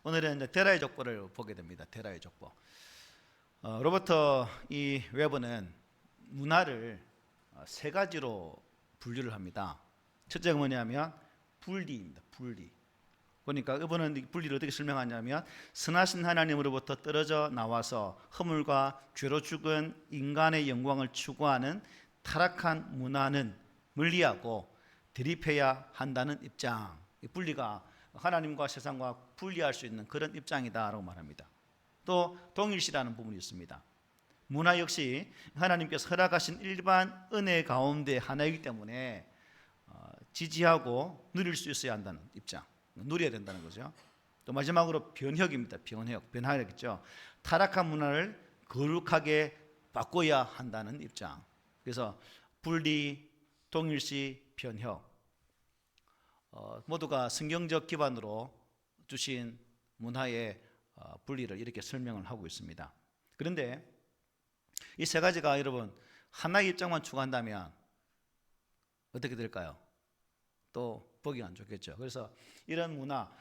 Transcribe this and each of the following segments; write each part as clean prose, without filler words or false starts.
오늘은 이제 데라의 족보를 보게 됩니다. 데라의 족보. 로버트 이 웨버는 문화를 세 가지로 분류를 합니다. 첫째가 뭐냐면 분리입니다. 분리. 그러니까 이분은 분리를 어떻게 설명하냐면 선하신 하나님으로부터 떨어져 나와서 허물과 죄로 죽은 인간의 영광을 추구하는 타락한 문화는 분리하고 대립해야 한다는 입장. 이 분리가 하나님과 세상과 분리할 수 있는 그런 입장이다라고 말합니다. 또 동일시라는 부분이 있습니다. 문화 역시 하나님께서 허락하신 일반 은혜 가운데 하나이기 때문에 지지하고 누릴 수 있어야 한다는 입장, 누려야 된다는 거죠. 또 마지막으로 변혁입니다. 변화겠죠. 타락한 문화를 거룩하게 바꿔야 한다는 입장. 그래서 분리, 동일시, 변혁 모두가 성경적 기반으로 주신 문화의 분리를 이렇게 설명을 하고 있습니다. 그런데 이 세 가지가 여러분 하나의 입장만 추구한다면 어떻게 될까요? 또 보기 안 좋겠죠. 그래서 이런 문화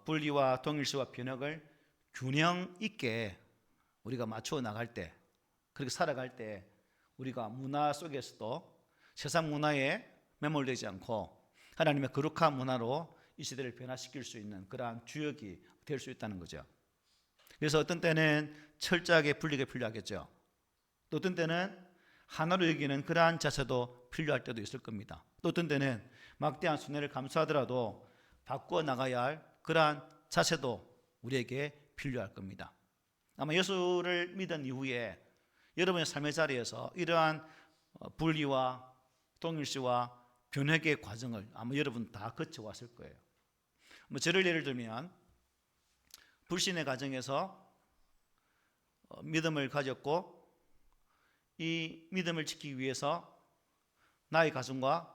분리와 동일시와 변혁을 균형 있게 우리가 맞추어 나갈 때, 그렇게 살아갈 때 우리가 문화 속에서도 세상 문화에 매몰되지 않고 하나님의 거룩한 문화로 이 시대를 변화시킬 수 있는 그러한 주역이 될 수 있다는 거죠. 그래서 어떤 때는 철저하게 분리가 필요하겠죠. 또 어떤 때는 하나로 여기는 그러한 자세도 필요할 때도 있을 겁니다. 또 어떤 때는 막대한 손해를 감수하더라도 바꾸어 나가야 할 그러한 자세도 우리에게 필요할 겁니다. 아마 예수를 믿은 이후에 여러분의 삶의 자리에서 이러한 분리와 동일시와 변혁의 과정을 아마 여러분 다 거쳐왔을 거예요. 저를 예를 들면 불신의 과정에서 믿음을 가졌고 이 믿음을 지키기 위해서 나의 가정과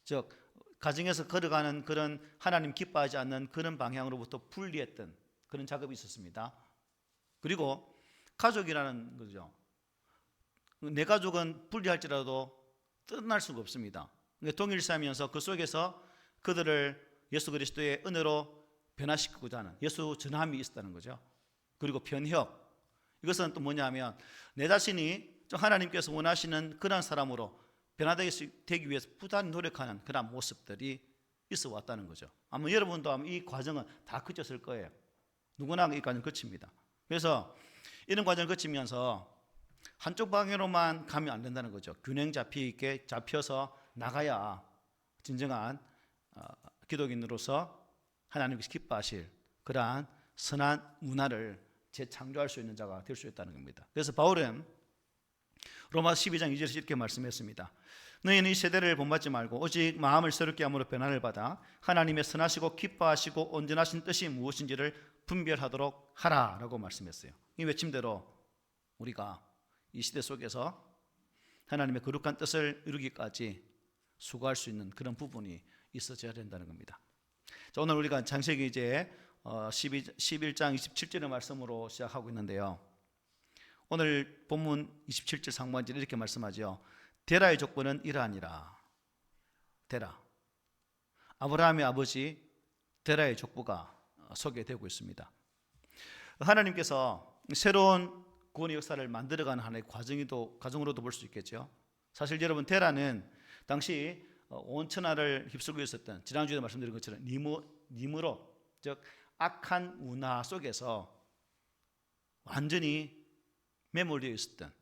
즉 가정에서 걸어가는 그런 하나님 기뻐하지 않는 그런 방향으로부터 분리했던 그런 작업이 있었습니다. 그리고 가족이라는 거죠. 내 가족은 분리할지라도 떠날 수가 없습니다. 동일시하면서 그 속에서 그들을 예수 그리스도의 은혜로 변화시키고자 하는 예수 전함이 있었다는 거죠. 그리고 변혁, 이것은 또 뭐냐면 내 자신이 하나님께서 원하시는 그런 사람으로 변화되기 위해서 부단히 노력하는 그런 모습들이 있어 왔다는 거죠. 아마 여러분도 아마 이 과정은 다 거쳤을 거예요. 누구나 이 과정 거칩니다. 그래서 이런 과정을 거치면서 한쪽 방향으로만 가면 안 된다는 거죠. 균형 잡혀서 나가야 진정한 기독인으로서 하나님께서 기뻐하실 그러한 선한 문화를 재창조할 수 있는 자가 될 수 있다는 겁니다. 그래서 바울은 로마 12장 2절에서 이렇게 말씀했습니다. 너희는 이 세대를 본받지 말고 오직 마음을 새롭게 함으로 변화를 받아 하나님의 선하시고 기뻐하시고 온전하신 뜻이 무엇인지를 분별하도록 하라라고 말씀했어요. 이 외침대로 우리가 이 시대 속에서 하나님의 거룩한 뜻을 이루기까지 수고할 수 있는 그런 부분이 있어져야 된다는 겁니다. 자, 오늘 우리가 창세기 이제 11장 27절의 말씀으로 시작하고 있는데요. 오늘 본문 27절 상반절에 이렇게 말씀하죠. 데라의 족보는 이러하니라. 데라, 아브라함의 아버지 데라의 족보가 소개되고 있습니다. 하나님께서 새로운 구원의 역사를 만들어가는 하나의 과정으로도 볼 수 있겠죠. 사실 여러분 데라는 당시 온 천하를 휩쓸고 있었던, 지난주에 말씀드린 것처럼 니므로, 즉 악한 문화 속에서 완전히 매몰되어 있었던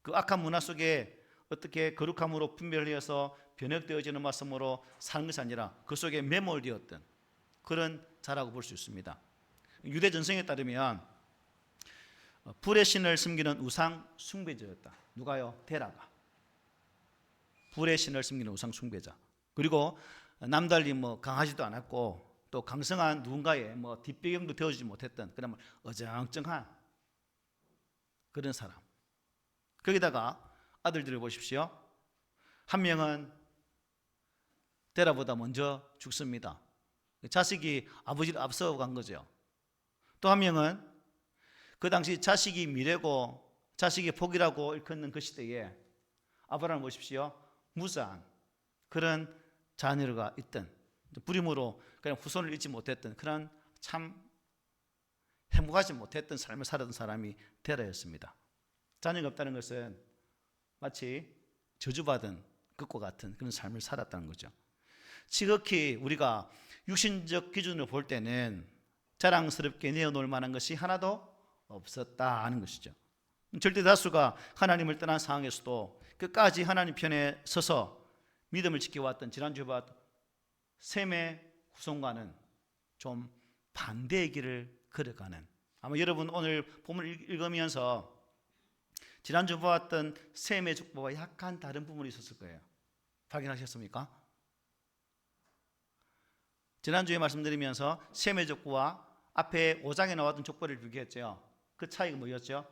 그 악한 문화 속에 어떻게 거룩함으로 분별되어서 변혁되어지는 말씀으로 사는 것이 아니라 그 속에 매몰되었던 그런 자라고 볼 수 있습니다. 유대 전성에 따르면 불의 신을 섬기는 우상 숭배자였다. 누가요? 데라가. 불의 신을 섬기는 우상 숭배자. 그리고 남달리 강하지도 않았고 또 강성한 누군가의 뒷배경도 되어주지 못했던 그런 어정쩡한 그런 사람. 거기다가 아들들을 보십시오. 한 명은 데라보다 먼저 죽습니다. 자식이 아버지를 앞서간 거죠. 또 한 명은 그 당시 자식이 미래고 자식이 복이라고 일컫는 그 시대에 아브라함을 보십시오. 무사한 그런 자녀가 있던, 부림으로 그냥 후손을 잃지 못했던 그런 참 행복하지 못했던 삶을 살았던 사람이 데라였습니다. 자녀가 없다는 것은 마치 저주받은 것과 같은 그런 삶을 살았다는 거죠. 지극히 우리가 육신적 기준으로 볼 때는 자랑스럽게 내어놓을 만한 것이 하나도 없었다 하는 것이죠. 절대 다수가 하나님을 떠난 상황에서도 끝까지 하나님 편에 서서 믿음을 지켜왔던 지난주에 봤던 셈의 후손과는 좀 반대의 길을 걸어가는, 아마 여러분 오늘 본문을 읽으면서 지난주 보았던 셈의 족보와 약간 다른 부분이 있었을 거예요. 확인하셨습니까? 지난주에 말씀드리면서 셈의 족보와 앞에 5장에 나왔던 족보를 비교했죠. 그 차이가 뭐였죠?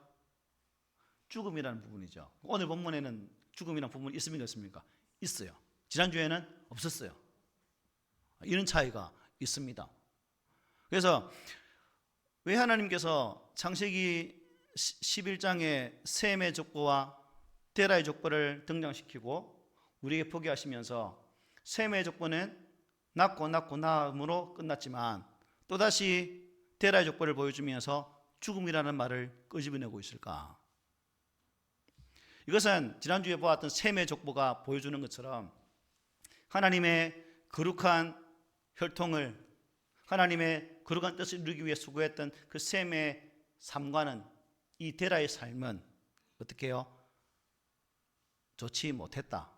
죽음이라는 부분이죠. 오늘 본문에는 죽음이라는 부분이 있습니까? 없습니까? 있어요. 지난주에는 없었어요. 이런 차이가 있습니다. 그래서 왜 하나님께서 창세기 11장에 셈의 족보와 데라의 족보를 등장시키고 우리에게 보게 하시면서 셈의 족보는 낳고 낳음으로 끝났지만 또다시 데라의 족보를 보여주면서 죽음이라는 말을 끄집어내고 있을까? 이것은 지난주에 보았던 셈의 족보가 보여주는 것처럼 하나님의 거룩한 혈통을, 하나님의 거룩한 뜻을 이루기 위해 수고했던 그 셈의 삶과는 이 데라의 삶은 어떻게 해요? 좋지 못했다.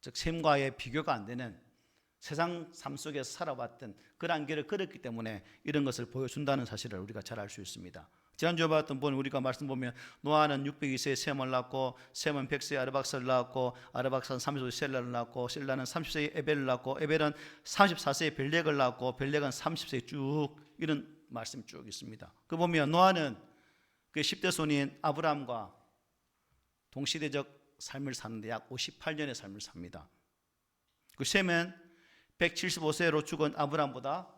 즉 셈과의 비교가 안 되는 세상 삶 속에서 살아왔던 그런 길을 걸었기 때문에 이런 것을 보여준다는 사실을 우리가 잘 알 수 있습니다. 지난주에 봤던 분 우리가 말씀 보면 노아는 602세에 셈을 낳고 셈은 100세에 아르박사를 낳았고 아르박사는 30세에 셀라를 낳고 셀라는 30세에 에벨을 낳고 에벨은 34세에 벨렉을 낳고 벨렉은 30세에 쭉 이런 말씀이 쭉 있습니다. 그 보면 노아는 그 10대 손인 아브라함과 동시대적 삶을 사는데 약 58년의 삶을 삽니다. 그 셈은 175세로 죽은 아브라함보다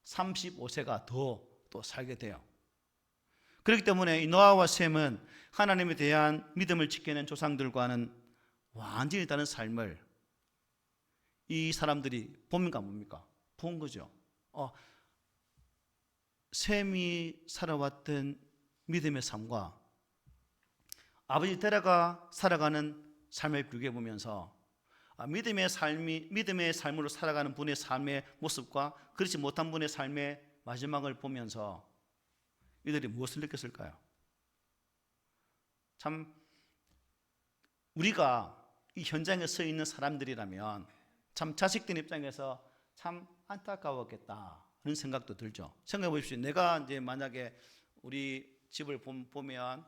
35세가 더 또 살게 돼요. 그렇기 때문에 이 노아와 셈은 하나님에 대한 믿음을 지키는 조상들과는 완전히 다른 삶을 이 사람들이 봅니까 뭡니까? 본 거죠. 셈이 살아왔던 믿음의 삶과 아버지 데라가 살아가는 삶을 비교해 보면서 믿음의 삶으로 살아가는 분의 삶의 모습과 그렇지 못한 분의 삶의 마지막을 보면서 이들이 무엇을 느꼈을까요? 참 우리가 이 현장에 서 있는 사람들이라면 참 자식들 입장에서 참 안타까웠겠다 하는 생각도 들죠. 생각해 보십시오. 내가 이제 만약에 우리 집을 보면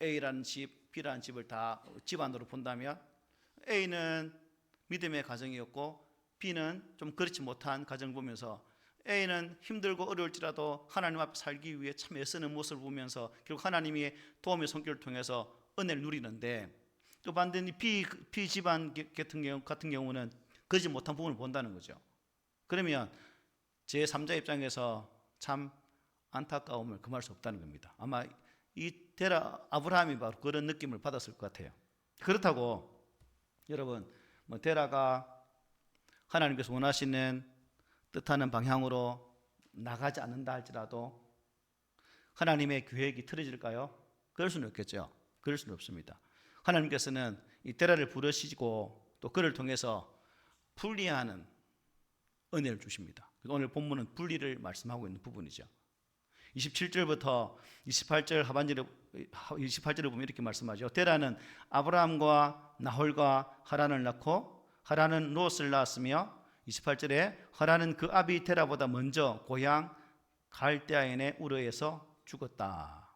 A라는 집, B라는 집을 다 집안으로 본다면 A는 믿음의 가정이었고 B는 좀 그렇지 못한 가정을 보면서 A는 힘들고 어려울지라도 하나님 앞에 살기 위해 참 애쓰는 모습을 보면서 결국 하나님의 도움의 손길을 통해서 은혜를 누리는데 또 반대로 B 집안 같은 경우는 그러지 못한 부분을 본다는 거죠. 그러면 제3자 입장에서 참 안타까움을 금할 수 없다는 겁니다. 아마 이 데라 아브라함이 바로 그런 느낌을 받았을 것 같아요. 그렇다고 여러분 데라가 하나님께서 원하시는 뜻하는 방향으로 나가지 않는다 할지라도 하나님의 계획이 틀어질까요? 그럴 수는 없겠죠. 그럴 수는 없습니다. 하나님께서는 이 데라를 부르시고 또 그를 통해서 분리하는 은혜를 주십니다. 오늘 본문은 분리를 말씀하고 있는 부분이죠. 27절부터 28절 하반절에 28절을 보면 이렇게 말씀하죠. 데라는 아브라함과 나홀과 하란을 낳고 하란은 롯을 낳았으며 28절에 하란은 그 아비 데라보다 먼저 고향 갈대아인의 우르에서 죽었다.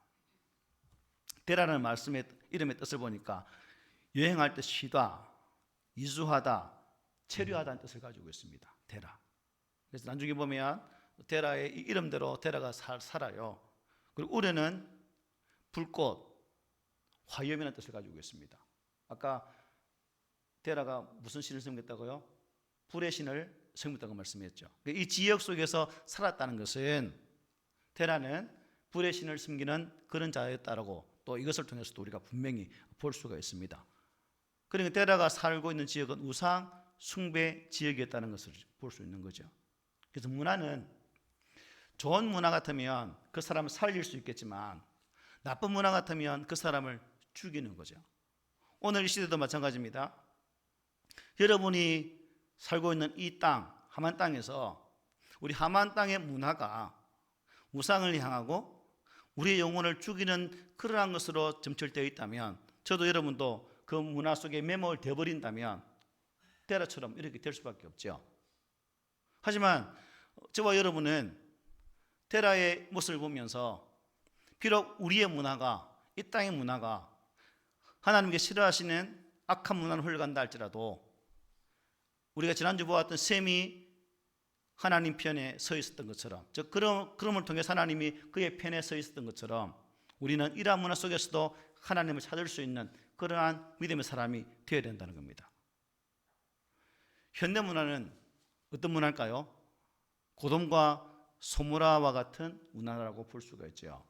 데라는 말씀의 이름의 뜻을 보니까 여행할 때 쉬다, 이주하다, 체류하다는 뜻을 가지고 있습니다. 데라. 그래서 나중에 보면 데라의 이름대로 데라가 살아요. 그리고 우르는 불꽃, 화염이라는 뜻을 가지고 있습니다. 아까 데라가 무슨 신을 섬겼다고요? 불의 신을 섬겼다고 말씀했죠. 이 지역 속에서 살았다는 것은 데라는 불의 신을 섬기는 그런 자였다라고 또 이것을 통해서도 우리가 분명히 볼 수가 있습니다. 그러니까 데라가 살고 있는 지역은 우상 숭배 지역이었다는 것을 볼 수 있는 거죠. 그래서 문화는 좋은 문화 같으면 그 사람을 살릴 수 있겠지만 나쁜 문화 같으면 그 사람을 죽이는 거죠. 오늘 이 시대도 마찬가지입니다. 여러분이 살고 있는 이 땅, 하만 땅에서 우리 하만 땅의 문화가 우상을 향하고 우리의 영혼을 죽이는 그러한 것으로 점철되어 있다면, 저도 여러분도 그 문화 속에 매몰 되어버린다면 테라처럼 이렇게 될 수밖에 없죠. 하지만 저와 여러분은 테라의 모습을 보면서 비록 우리의 문화가, 이 땅의 문화가 하나님께 싫어하시는 악한 문화를 흘러간다 할지라도 우리가 지난주 보았던 셈이 하나님 편에 서 있었던 것처럼, 즉 그럼을 통해서 하나님이 그의 편에 서 있었던 것처럼 우리는 이러한 문화 속에서도 하나님을 찾을 수 있는 그러한 믿음의 사람이 되어야 된다는 겁니다. 현대 문화는 어떤 문화일까요? 고돔과 소모라와 같은 문화라고 볼 수가 있죠.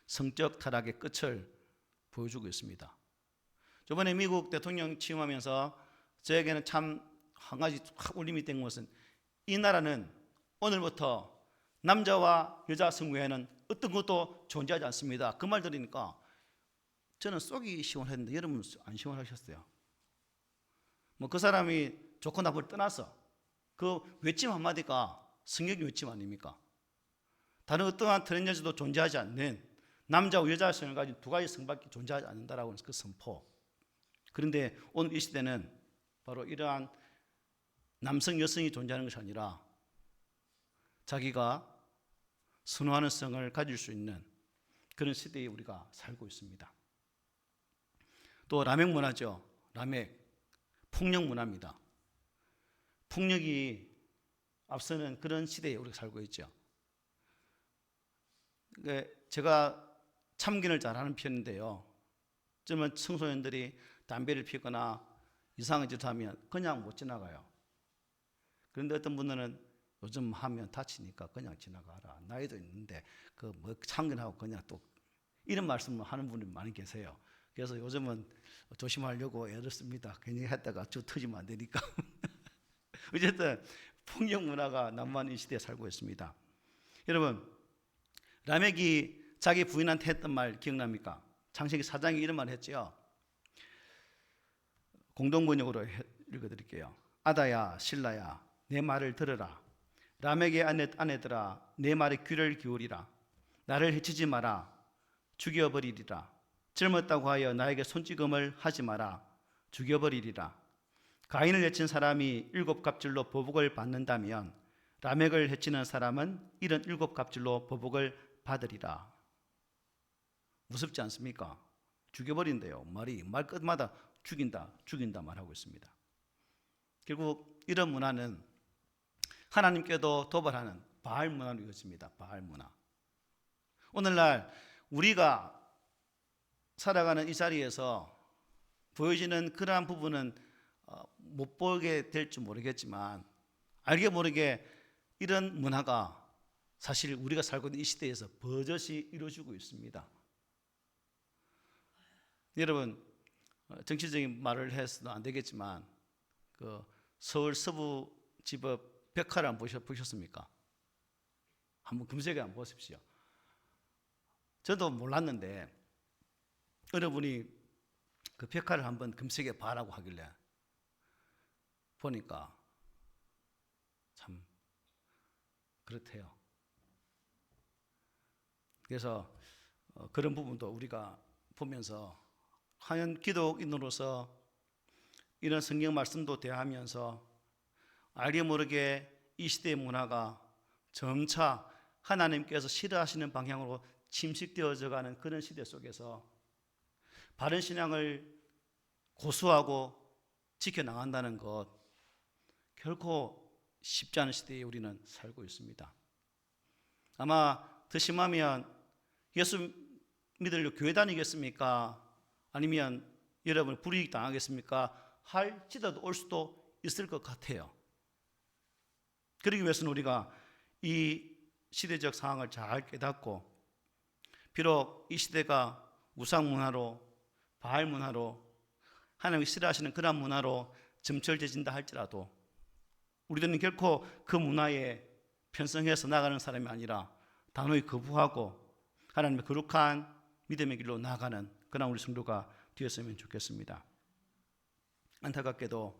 성적 타락의 끝을 보여주고 있습니다. 저번에 미국 대통령 취임하면서 저에게는 참 한 가지 확 울림이 된 것은, 이 나라는 오늘부터 남자와 여자 성 외에는 어떤 것도 존재하지 않습니다. 그 말 들으니까 저는 속이 시원했는데 여러분은 안 시원하셨어요? 그 사람이 좋고 나쁘를 떠나서 그 외침 한마디가 성경의 외침 아닙니까? 다른 어떠한 트랜스젠더도 존재하지 않는 남자와 여자의 성을 가진 두 가지 성밖에 존재하지 않는다라고 하는 그 선포. 그런데 오늘 이 시대는 바로 이러한 남성 여성이 존재하는 것이 아니라 자기가 선호하는 성을 가질 수 있는 그런 시대에 우리가 살고 있습니다. 또 라멕 문화죠. 라멕, 폭력 문화입니다. 폭력이 앞서는 그런 시대에 우리가 살고 있죠. 제가 참견을 잘하는 편인데요, 저는 청소년들이 담배를 피거나 이상한 짓을 하면 그냥 못 지나가요. 그런데 어떤 분들은 요즘 하면 다치니까 그냥 지나가라, 나이도 있는데 그 뭐 참견하고 그냥 또 이런 말씀을 하는 분이 많이 계세요. 그래서 요즘은 조심하려고 애를 씁니다. 괜히 했다가 저 터지면 안 되니까. 어쨌든 폭력 문화가 남만 이 시대에 살고 있습니다. 여러분, 라멕이 자기 부인한테 했던 말 기억납니까? 창세기 4장에 이런 말을 했죠. 공동번역으로 읽어드릴게요. 아다야, 신라야, 내 말을 들으라. 라멕의 아내들아, 내 말에 귀를 기울이라. 나를 해치지 마라. 죽여버리리라. 젊었다고 하여 나에게 손찌검을 하지 마라. 죽여버리리라. 가인을 해친 사람이 7갑질로 보복을 받는다면 라멕을 해치는 사람은 77갑질로 보복을 받으리라. 무섭지 않습니까? 죽여버린대요. 말 끝마다 죽인다 말하고 있습니다. 결국 이런 문화는 하나님께도 도발하는 바알 문화로 이어집니다. 바알 문화. 오늘날 우리가 살아가는 이 자리에서 보여지는 그러한 부분은 못 보게 될지 모르겠지만, 알게 모르게 이런 문화가 사실 우리가 살고 있는 이 시대에서 버젓이 이루어지고 있습니다. 여러분, 정치적인 말을 해서도 안 되겠지만 그 서울 서부지법 벽화를 한번 보셨습니까? 한번 검색해 한번 보십시오. 저도 몰랐는데 여러분이 그 벽화를 한번 검색해 봐라고 하길래 보니까 참 그렇대요. 그래서 그런 부분도 우리가 보면서 과연 기독인으로서 이런 성경 말씀도 대하면서 알게 모르게 이 시대의 문화가 점차 하나님께서 싫어하시는 방향으로 침식되어져 가는 그런 시대 속에서 바른 신앙을 고수하고 지켜나간다는 것, 결코 쉽지 않은 시대에 우리는 살고 있습니다. 아마 더 심하면 예수 믿으려고 교회 다니겠습니까? 아니면 여러분 불이익 당하겠습니까? 할지라도 올 수도 있을 것 같아요. 그러기 위해서는 우리가 이 시대적 상황을 잘 깨닫고, 비록 이 시대가 우상 문화로, 바알 문화로, 하나님이 싫어하시는 그런 문화로 점철되진다 할지라도 우리들은 결코 그 문화에 편성해서 나가는 사람이 아니라 단호히 거부하고 하나님의 거룩한 믿음의 길로 나아가는 그런 우리 성도가 되었으면 좋겠습니다. 안타깝게도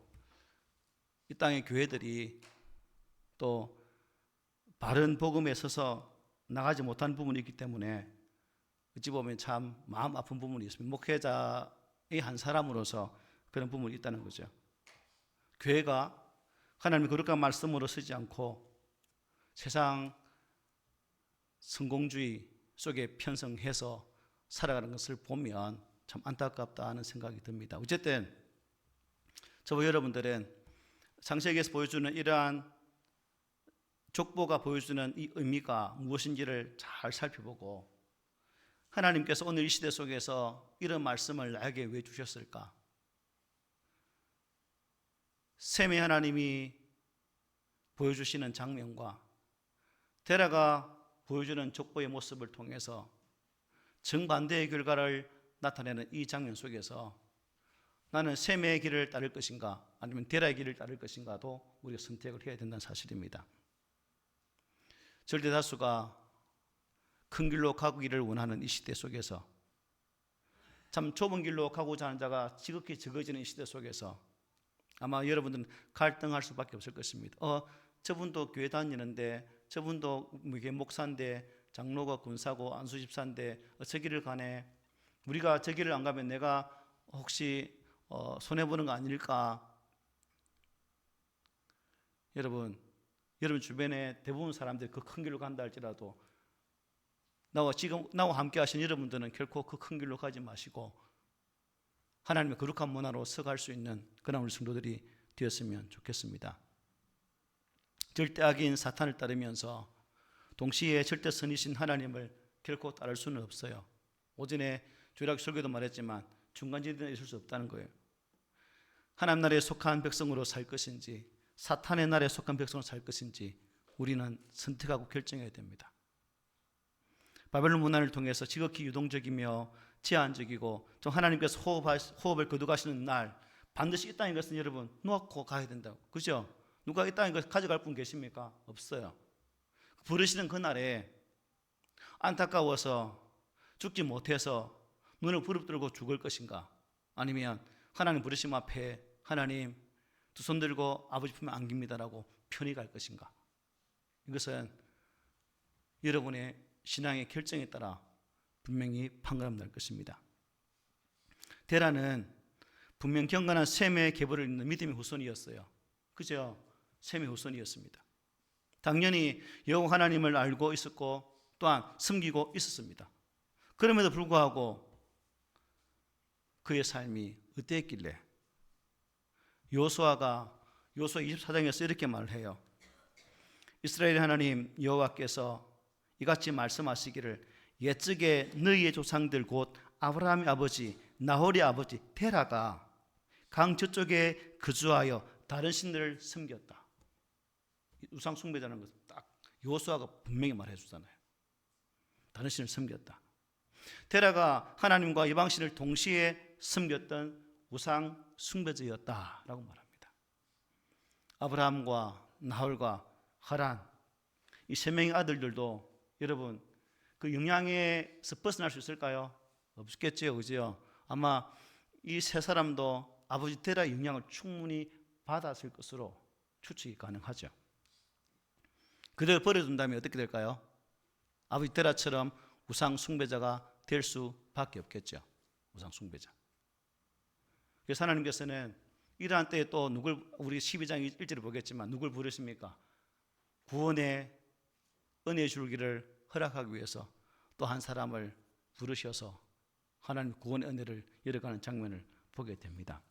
이 땅의 교회들이 또 바른 복음에 서서 나가지 못한 부분이 있기 때문에 어찌 보면 참 마음 아픈 부분이 있습니다. 목회자의 한 사람으로서 그런 부분이 있다는 거죠. 교회가 하나님의 거룩한 말씀으로 서지 않고 세상 성공주의 속에 편성해서 살아가는 것을 보면 참 안타깝다 하는 생각이 듭니다. 어쨌든 저와 여러분들은 창세기에서 보여주는 이러한 족보가 보여주는 이 의미가 무엇인지를 잘 살펴보고 하나님께서 오늘 이 시대 속에서 이런 말씀을 나에게 왜 주셨을까? 셈의 하나님이 보여주시는 장면과 데라가 보여주는 족보의 모습을 통해서 정반대의 결과를 나타내는 이 장면 속에서 나는 셈의 길을 따를 것인가 아니면 데라의 길을 따를 것인가도 우리가 선택을 해야 된다는 사실입니다. 절대 다수가 큰 길로 가기를 원하는 이 시대 속에서 참 좁은 길로 가고자 하는 자가 지극히 적어지는 이 시대 속에서 아마 여러분들은 갈등할 수밖에 없을 것입니다. 저분도 교회 다니는데 저분도 목사인데 장로가 군사고 안수집사인데 저 길을 가네. 우리가 저 길을 안 가면 내가 혹시 손해보는 거 아닐까? 여러분 주변에 대부분 사람들이 그 큰 길로 간다 할지라도 나와 함께 하신 여러분들은 결코 그 큰 길로 가지 마시고 하나님의 거룩한 문화로 서갈 수 있는 그런 우리 성도들이 되었으면 좋겠습니다. 절대 악인 사탄을 따르면서 동시에 절대 선이신 하나님을 결코 따를 수는 없어요. 오전에 주일학 설교도 말했지만 중간지대는 있을 수 없다는 거예요. 하나님 나라에 속한 백성으로 살 것인지 사탄의 나라에 속한 백성으로 살 것인지 우리는 선택하고 결정해야 됩니다. 바벨론 문화를 통해서 지극히 유동적이며 제한적이고 좀 하나님께서 호흡을 거두가시는 날 반드시 이 땅인 것은 여러분 놓고 가야 된다고. 그죠? 누가 이 땅인 것 가져갈 분 계십니까? 없어요. 부르시는 그날에 안타까워서 죽지 못해서 눈을 부릅뜨고 죽을 것인가? 아니면 하나님 부르심 앞에 하나님 두 손 들고 아버지 품에 안깁니다라고 편히 갈 것인가? 이것은 여러분의 신앙의 결정에 따라 분명히 판가름 날 것입니다. 데라는 분명 경건한 셈의 계보를 잇는 믿음의 후손이었어요. 그죠? 셈의 후손이었습니다. 당연히 여호와 하나님을 알고 있었고 또한 섬기고 있었습니다. 그럼에도 불구하고 그의 삶이 어땠길래 여호수아 24장에서 이렇게 말을 해요. 이스라엘 하나님 여호와께서 이같이 말씀하시기를 옛적에 너희의 조상들 곧 아브라함의 아버지 나홀의 아버지 데라가 강 저쪽에 거주하여 다른 신들을 섬겼다. 우상 숭배자는 것은 딱 여호수아가 분명히 말해 주잖아요. 다른 신을 섬겼다. 데라가 하나님과 이방신을 동시에 섬겼던 우상 숭배자였다라고 말합니다. 아브라함과 나홀과 하란 이 세 명의 아들들도 여러분 그 영향에서 벗어날 수 있을까요? 없겠죠, 그죠? 아마 이 세 사람도 아버지 데라의 영향을 충분히 받았을 것으로 추측이 가능하죠. 그대로 버려둔다면 어떻게 될까요? 아버지 데라처럼 우상 숭배자가 될 수밖에 없겠죠. 우상 숭배자. 그래서 하나님께서는 이러한 때에 또 누굴 우리 12장 1절을 보겠지만 누굴 부르십니까? 구원의 은혜 줄기를 허락하기 위해서 또 한 사람을 부르셔서 하나님 구원의 은혜를 열어가는 장면을 보게 됩니다.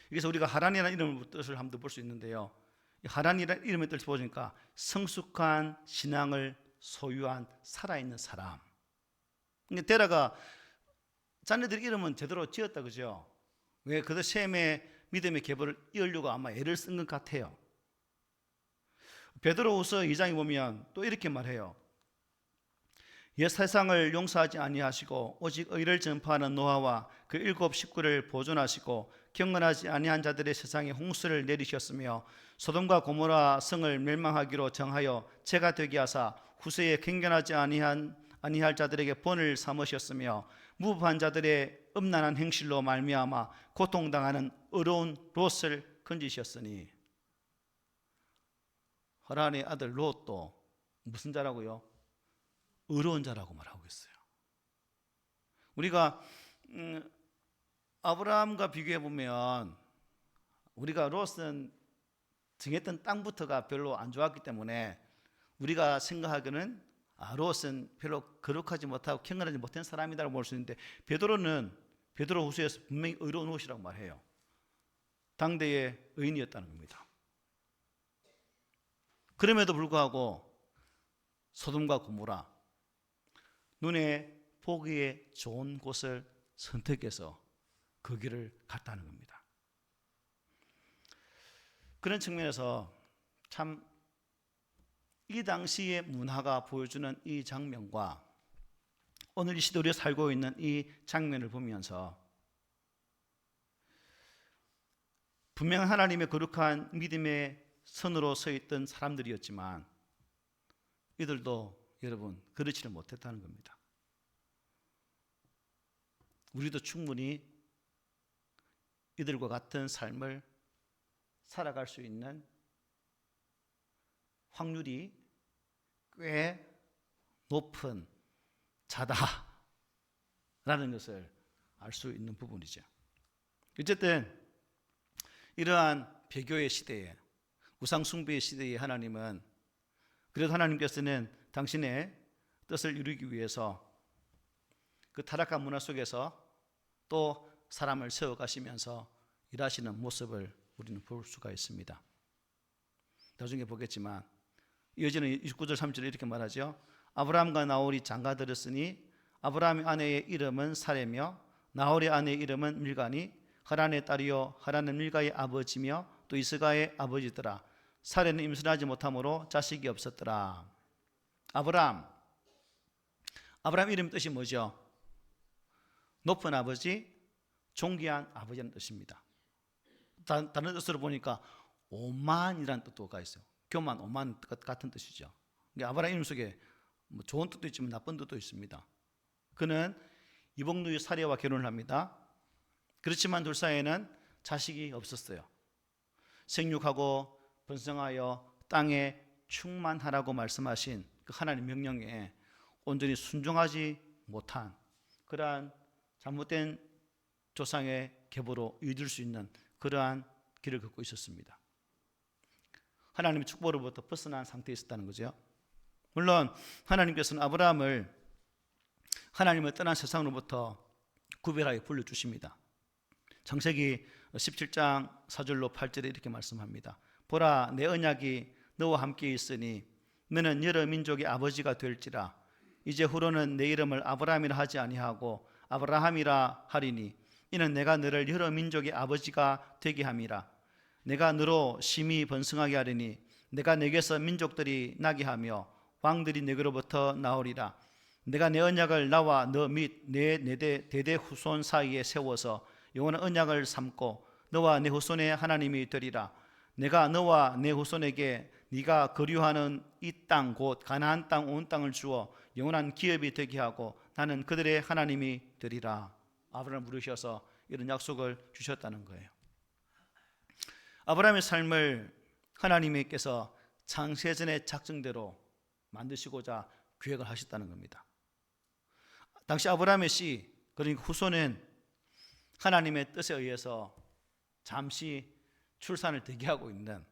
그래서 우리가 하란이라는 이름의 뜻을 한번 볼 수 있는데요. 하란이라는 이름의 뜻을 보니까 성숙한 신앙을 소유한 살아있는 사람. 그러니까 데라가 자녀들 이름은 제대로 지었다 그죠? 왜 그들 셈의 믿음의 계보를 이으려고 아마 애를 쓴 것 같아요. 베드로후서 2장에 보면 또 이렇게 말해요. 옛 세상을 용서하지 아니하시고 오직 의를 전파하는 노아와 그 7 식구를 보존하시고 경건하지 아니한 자들의 세상에 홍수를 내리셨으며 소돔과 고모라 성을 멸망하기로 정하여 죄가 되게 하사 후세에 경건하지 아니할 자들에게 본을 삼으셨으며 무부한 자들의 음란한 행실로 말미암아 고통당하는 어려운 롯을 건지셨으니. 하란의 아들 롯도 무슨 자라고요? 어려운 자라고 말하고 있어요. 우리가 아브라함과 비교해 보면 우리가 롯은 정했던 땅부터가 별로 안 좋았기 때문에 우리가 생각하기는 롯은 별로 거룩하지 못하고 경건하지 못한 사람이라고 볼 수 있는데, 베드로 후서에서 분명히 의로운 롯이라고 말해요. 당대의 의인이었다는 겁니다. 그럼에도 불구하고 소돔과 고모라, 눈에 보기에 좋은 곳을 선택해서 그 길을 갔다는 겁니다. 그런 측면에서 참 이 당시의 문화가 보여주는 이 장면과 오늘 이 시대 우리가 살고 있는 이 장면을 보면서 분명 하나님의 거룩한 믿음의 선으로 서 있던 사람들이었지만 이들도 여러분 그렇지를 못했다는 겁니다. 우리도 충분히 이들과 같은 삶을 살아갈 수 있는 확률이 꽤 높은 자다라는 것을 알 수 있는 부분이죠. 어쨌든 이러한 배교의 시대에, 우상 숭배의 시대에 하나님은, 그래도 하나님께서는 당신의 뜻을 이루기 위해서 그 타락한 문화 속에서 또 사람을 세워가시면서 일하시는 모습을 우리는 볼 수가 있습니다. 나중에 보겠지만 이어지는 29절 3절에 이렇게 말하죠. 아브라함과 나홀이 장가들었으니 아브라함의 아내의 이름은 사레며 나홀의 아내의 이름은 밀가니 하란의 딸이요 하란은 밀가의 아버지며 또 이스가의 아버지더라. 사레는 임신하지 못하므로 자식이 없었더라. 아브라함 이름 뜻이 뭐죠? 높은 아버지, 존귀한 아버지라는 뜻입니다. 다른 뜻으로 보니까 오만이라는 뜻도가 있어요. 교만, 오만 같은 뜻이죠. 아브라함 이름 속에 뭐 좋은 뜻도 있지만 나쁜 뜻도 있습니다. 그는 이복누이 사례와 결혼을 합니다. 그렇지만 둘 사이에는 자식이 없었어요. 생육하고 번성하여 땅에 충만하라고 말씀하신 그 하나님 명령에 온전히 순종하지 못한 그러한 잘못된 조상의 계보로 이어질 수 있는 그러한 길을 걷고 있었습니다. 하나님의 축복으로부터 벗어난 상태에 있었다는 거죠. 물론 하나님께서는 아브라함을 하나님을 떠난 세상으로부터 구별하여 불러주십니다. 창세기 17장 4절로 8절에 이렇게 말씀합니다. 보라, 내 언약이 너와 함께 있으니 너는 여러 민족의 아버지가 될지라. 이제 후로는 내 이름을 아브라함이라 하지 아니하고 아브라함이라 하리니 이는 내가 너를 여러 민족의 아버지가 되게 함이라. 내가 너로 심히 번성하게 하리니 내가 내게서 민족들이 나게 하며 왕들이 내게로부터 나오리라. 내가 내 언약을 나와 너 및 내 대대 후손 사이에 세워서 영원한 언약을 삼고 너와 내 후손의 하나님이 되리라. 내가 너와 내 후손에게 네가 거류하는 이 땅 곧 가나안 땅 온 땅을 주어 영원한 기업이 되게 하고 나는 그들의 하나님이 되리라. 아브라함을 부르셔서 이런 약속을 주셨다는 거예요. 아브라함의 삶을 하나님께서 창세전의 작정대로 만드시고자 계획을 하셨다는 겁니다. 당시 아브라함의 씨, 그러니까 후손은 하나님의 뜻에 의해서 잠시 출산을 대기하고 있는,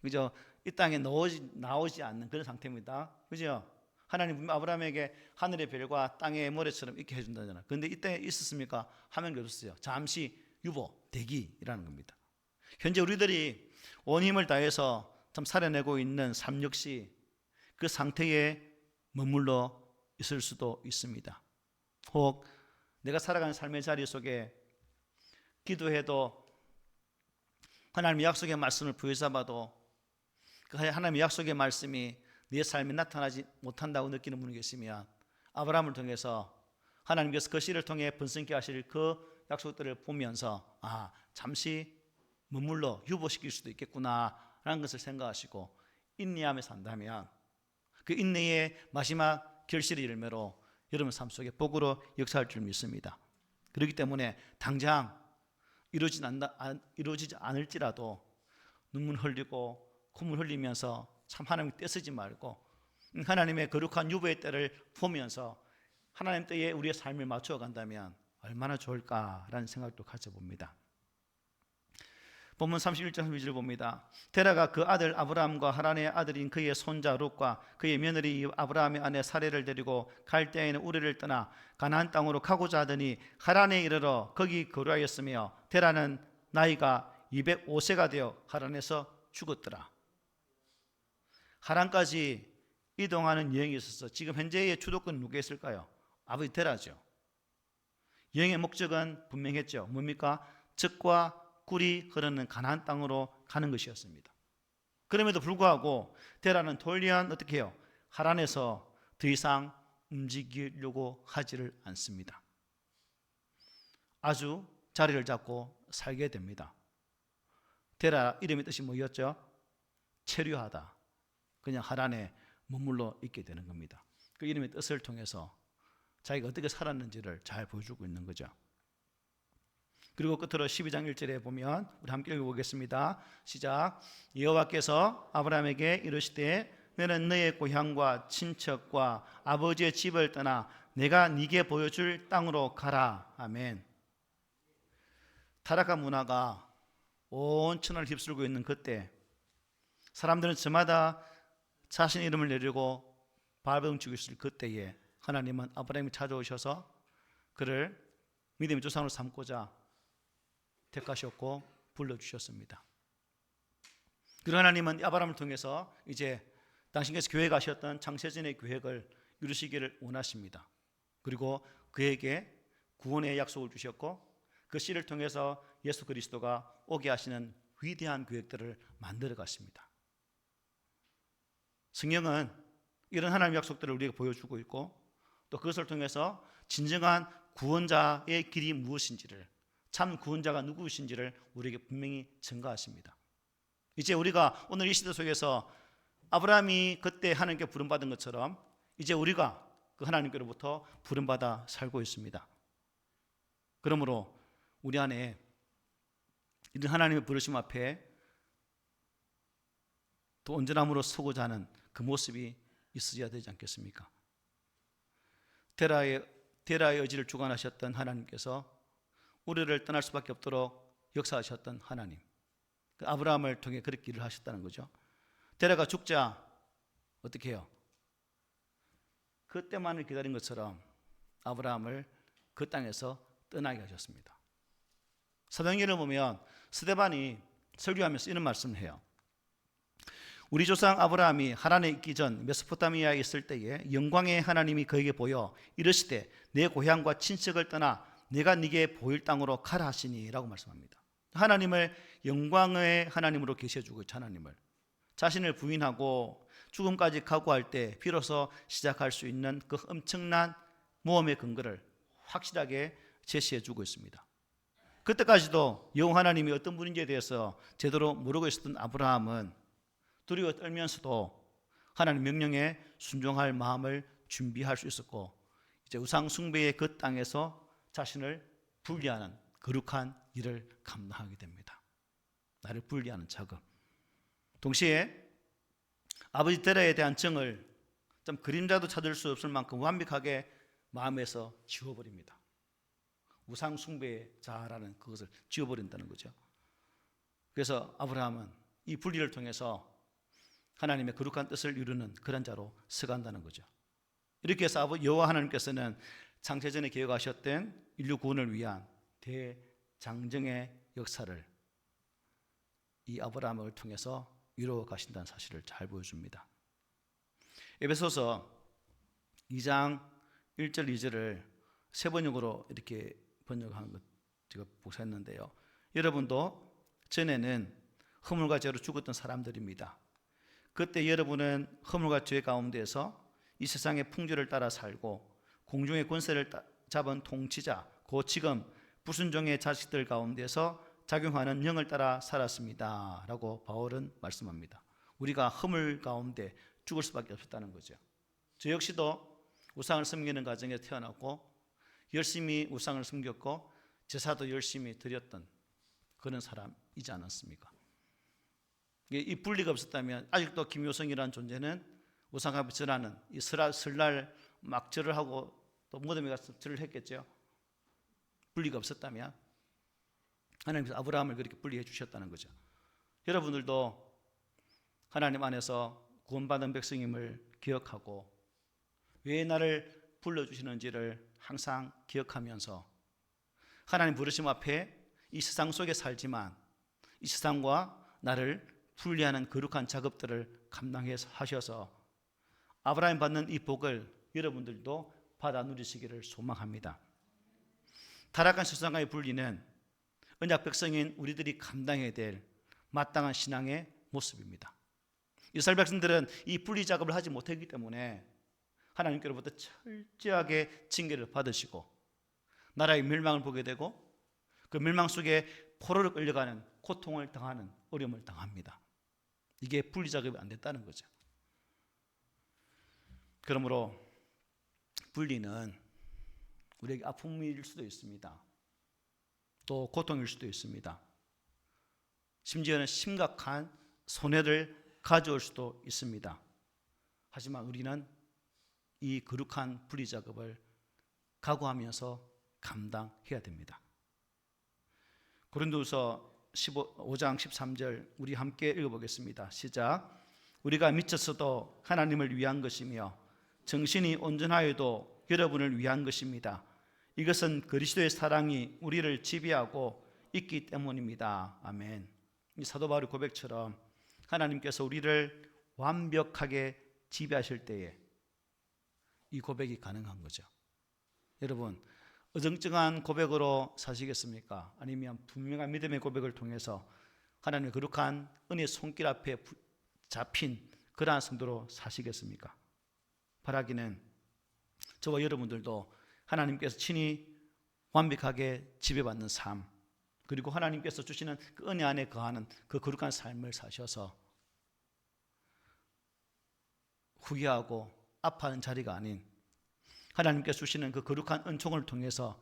그죠? 이 땅에 나오지 않는 그런 상태입니다. 그죠? 하나님 아브라함에게 하늘의 별과 땅의 모래처럼 있게 해준다잖아요. 그런데 이 땅에 있었습니까? 화면이 없었어요. 잠시 유보, 대기라는 겁니다. 현재 우리들이 온 힘을 다해서 참 살아내고 있는 삶 역시 그 상태에 머물러 있을 수도 있습니다. 혹 내가 살아가는 삶의 자리 속에 기도해도 하나님의 약속의 말씀을 부여잡아도 그 하나님의 약속의 말씀이 내 삶에 나타나지 못한다고 느끼는 분이 계시면 아브라함을 통해서 하나님께서 그 씨를 통해 번성케 하실 그 약속들을 보면서 잠시 머물러 유보시킬 수도 있겠구나 라는 것을 생각하시고 인내하며 산다면 그 인내의 마지막 결실의 열매로 여러분 삶 속에 복으로 역사할 줄 믿습니다. 그렇기 때문에 당장 이루어지지 않을지라도 눈물 흘리고 콧물 흘리면서 참 하나님 떼쓰지 말고 하나님의 거룩한 유보의 때를 보면서 하나님 때에 우리의 삶을 맞추어 간다면 얼마나 좋을까라는 생각도 가져봅니다. 본문 31절 32절 봅니다. 데라가 그 아들 아브라함과 하란의 아들인 그의 손자 롯과 그의 며느리 아브라함의 아내 사레를 데리고 갈대아인 우르를 떠나 가나안 땅으로 가고자 하더니 하란에 이르러 거기 거류하였으며 데라는 나이가 205세가 되어 하란에서 죽었더라. 하란까지 이동하는 여행이 있어서 지금 현재의 주도권 누구에 있을까요? 아버지 데라죠. 여행의 목적은 분명했죠. 뭡니까? 젖과 꿀이 흐르는 가나안 땅으로 가는 것이었습니다. 그럼에도 불구하고 데라는 돌연 어떻게 해요? 하란에서 더 이상 움직이려고 하지를 않습니다. 아주 자리를 잡고 살게 됩니다. 데라 이름의 뜻이 뭐였죠? 체류하다. 그냥 하란에 머물러 있게 되는 겁니다. 그 이름의 뜻을 통해서 자기가 어떻게 살았는지를 잘 보여주고 있는 거죠. 그리고 끝으로 12장 1절에 보면 우리 함께 읽어보겠습니다. 시작. 여호와께서 아브라함에게 이르시되 너는 너의 고향과 친척과 아버지의 집을 떠나 내가 네게 보여줄 땅으로 가라. 아멘. 타락한 문화가 온 천하를 휩쓸고 있는 그때 사람들은 저마다 자신 이름을 내리고 발버둥치고 있을 그때에 하나님은 아브라함이 찾아오셔서 그를 믿음의 조상으로 삼고자 택하셨고 불러주셨습니다. 그리고 하나님은 아브라함을 통해서 이제 당신께서 계획하셨던 창세전의 계획을 이루시기를 원하십니다. 그리고 그에게 구원의 약속을 주셨고 그 씨를 통해서 예수 그리스도가 오게 하시는 위대한 계획들을 만들어 갔습니다. 성경은 이런 하나님의 약속들을 우리에게 보여주고 있고 또 그것을 통해서 진정한 구원자의 길이 무엇인지를 참 구원자가 누구이신지를 우리에게 분명히 증거하십니다. 이제 우리가 오늘 이 시대 속에서 아브라함이 그때 하나님께 부름받은 것처럼 이제 우리가 그 하나님께로부터 부름받아 살고 있습니다. 그러므로 우리 안에 이런 하나님의 부르심 앞에 또 온전함으로 서고자 하는 그 모습이 있어야 되지 않겠습니까? 데라의 의지를 주관하셨던 하나님께서 우리를 떠날 수밖에 없도록 역사하셨던 하나님, 그 아브라함을 통해 그렇게 일을 하셨다는 거죠. 데라가 죽자 어떻게 해요? 그때만을 기다린 것처럼 아브라함을 그 땅에서 떠나게 하셨습니다. 사도행전을 보면 스데반이 설교하면서 이런 말씀을 해요. 우리 조상 아브라함이 하란에 있기 전 메소포타미아에 있을 때에 영광의 하나님이 그에게 보여 이르시되 내 고향과 친척을 떠나 내가 네게 보일 땅으로 가라 하시니라고 말씀합니다. 하나님을 영광의 하나님으로 계셔주고 하나님을 자신을 부인하고 죽음까지 각오할 때 비로소 시작할 수 있는 그 엄청난 모험의 근거를 확실하게 제시해주고 있습니다. 그때까지도 여호와 하나님이 어떤 분인지에 대해서 제대로 모르고 있었던 아브라함은 두려워 떨면서도 하나님 명령에 순종할 마음을 준비할 수 있었고 이제 우상 숭배의 그 땅에서 자신을 분리하는 거룩한 일을 감당하게 됩니다. 나를 분리하는 작업. 동시에 아버지 데라에 대한 정을 좀 그림자도 찾을 수 없을 만큼 완벽하게 마음에서 지워버립니다. 우상 숭배의 자라는 그것을 지워버린다는 거죠. 그래서 아브라함은 이 분리를 통해서 하나님의 거룩한 뜻을 이루는 그런 자로 서간다는 거죠. 이렇게 해서 여호와 하나님께서는 창세전에 계획하셨던 인류 구원을 위한 대장정의 역사를 이 아브라함을 통해서 이루어 가신다는 사실을 잘 보여줍니다. 에베소서 2장 1절 2절을 세 번역으로 이렇게 번역한 것 제가 복사했는데요. 여러분도 전에는 허물과 죄로 죽었던 사람들입니다. 그때 여러분은 허물과 죄 가운데서 이 세상의 풍조를 따라 살고 공중의 권세를 잡은 통치자 곧 지금 불순종의 자식들 가운데서 작용하는 영을 따라 살았습니다 라고 바울은 말씀합니다. 우리가 허물 가운데 죽을 수밖에 없었다는 거죠. 저 역시도 우상을 섬기는 가정에 태어났고 열심히 우상을 섬겼고 제사도 열심히 드렸던 그런 사람이지 않았습니까? 이 분리가 없었다면 아직도 김효성이라는 존재는 우상 앞에 절하는 이 설날 막 절을 하고 또 무덤에 가서 절을 했겠죠. 분리가 없었다면 하나님께서 아브라함을 그렇게 분리해 주셨다는 거죠. 여러분들도 하나님 안에서 구원받은 백성임을 기억하고 왜 나를 불러주시는지를 항상 기억하면서 하나님 부르심 앞에 이 세상 속에 살지만 이 세상과 나를 분리하는 거룩한 작업들을 감당해서 하셔서 아브라함 받는 이 복을 여러분들도 받아 누리시기를 소망합니다. 타락한 세상과의 분리는 언약 백성인 우리들이 감당해야 될 마땅한 신앙의 모습입니다. 이스라엘 백성들은 이 분리 작업을 하지 못했기 때문에 하나님께로부터 철저하게 징계를 받으시고 나라의 멸망을 보게 되고 그 멸망 속에 포로로 끌려가는 고통을 당하는 어려움을 당합니다. 이게 분리 작업이 안 됐다는 거죠. 그러므로 분리는 우리에게 아픔일 수도 있습니다. 또 고통일 수도 있습니다. 심지어는 심각한 손해를 가져올 수도 있습니다. 하지만 우리는 이 거룩한 분리 작업을 각오하면서 감당해야 됩니다. 고린도후서 5장 13절 우리 함께 읽어보겠습니다. 시작. 우리가 미쳤어도 하나님을 위한 것이며 정신이 온전하여도 여러분을 위한 것입니다. 이것은 그리스도의 사랑이 우리를 지배하고 있기 때문입니다. 아멘. 이 사도 바울의 고백처럼 하나님께서 우리를 완벽하게 지배하실 때에 이 고백이 가능한 거죠. 여러분, 어정쩡한 고백으로 사시겠습니까? 아니면 분명한 믿음의 고백을 통해서 하나님의 거룩한 은혜의 손길 앞에 잡힌 그러한 성도로 사시겠습니까? 바라기는 저와 여러분들도 하나님께서 친히 완벽하게 지배받는 삶, 그리고 하나님께서 주시는 그 은혜 안에 거하는 그 거룩한 삶을 사셔서 후회하고 아파하는 자리가 아닌 하나님께서 주시는 그 거룩한 은총을 통해서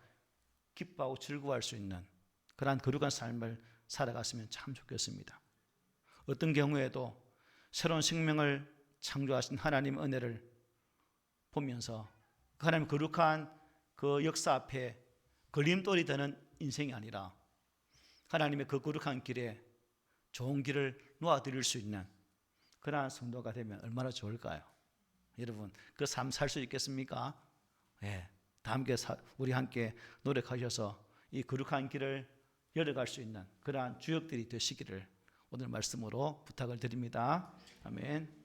기뻐하고 즐거워할 수 있는 그러한 거룩한 삶을 살아갔으면 참 좋겠습니다. 어떤 경우에도 새로운 생명을 창조하신 하나님의 은혜를 보면서 하나님 거룩한 그 역사 앞에 걸림돌이 되는 인생이 아니라 하나님의 그 거룩한 길에 좋은 길을 놓아드릴 수 있는 그러한 성도가 되면 얼마나 좋을까요? 여러분, 그 삶 살 수 있겠습니까? 예, 다 함께 우리 함께 노력하셔서 이 거룩한 길을 열어갈 수 있는 그러한 주역들이 되시기를 오늘 말씀으로 부탁을 드립니다. 아멘.